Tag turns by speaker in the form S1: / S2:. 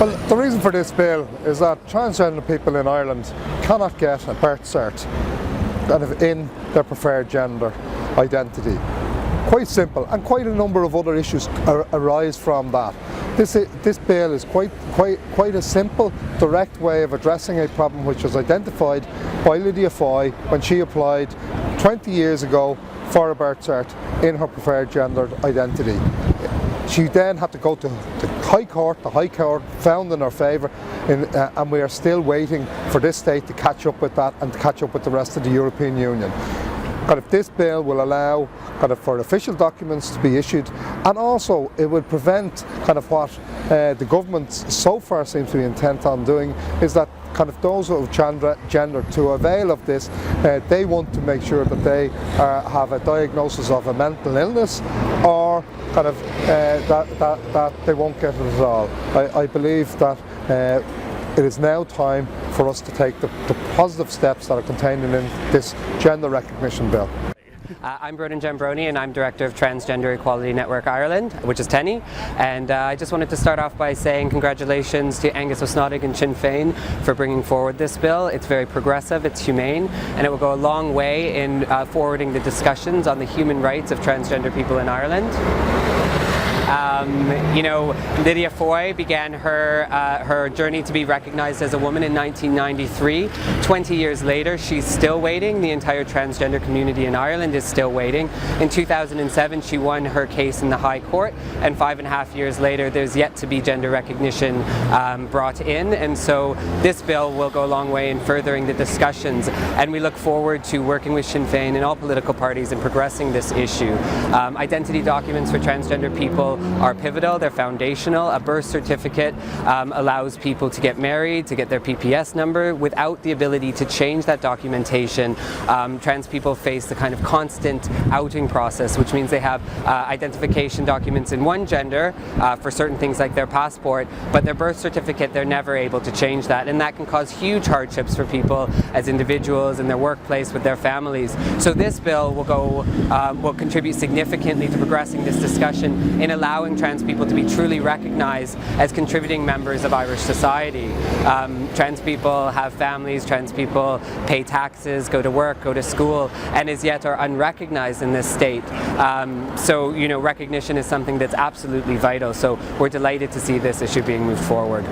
S1: Well, the reason for this bill is that transgender people in Ireland cannot get a birth cert kind of in their preferred gender identity. Quite simple, and quite a number of other issues arise from that. This bill is quite a simple, direct way of addressing a problem which was identified by Lydia Foy when she applied 20 years ago for a birth cert in her preferred gender identity. She then had to go to the High Court. The High Court found in her favour, and we are still waiting for this state to catch up with that and to catch up with the rest of the European Union. This bill will allow for official documents to be issued, and also it would prevent what the government so far seems to be intent on doing, is that those of gender to avail of this, they want to make sure that they have a diagnosis of a mental illness, or that they won't get it at all. I believe that it is now time for us to take the positive steps that are contained in this gender recognition bill.
S2: I'm Broden Jambroni, and I'm Director of Transgender Equality Network Ireland, which is TENI, and I just wanted to start off by saying congratulations to Aengus, Ó Snodaigh and Sinn Féin for bringing forward this bill. It's very progressive, it's humane, and it will go a long way in forwarding the discussions on the human rights of transgender people in Ireland. Lydia Foy began her journey to be recognized as a woman in 1993. 20 years later, she's still waiting. The entire transgender community in Ireland is still waiting. In 2007, she won her case in the High Court, and 5.5 years later, there's yet to be gender recognition brought in. And so this bill will go a long way in furthering the discussions, and we look forward to working with Sinn Féin and all political parties in progressing this issue. Identity documents for transgender people are pivotal, they're foundational. A birth certificate allows people to get married, to get their PPS number. Without the ability to change that documentation, trans people face the constant outing process, which means they have identification documents in one gender for certain things like their passport, but their birth certificate, they're never able to change that, and that can cause huge hardships for people as individuals in their workplace with their families. So this bill will contribute significantly to progressing this discussion in allowing trans people to be truly recognized as contributing members of Irish society. Trans people have families, trans people pay taxes, go to work, go to school, and as yet are unrecognized in this state. So recognition is something that's absolutely vital. So we're delighted to see this issue being moved forward.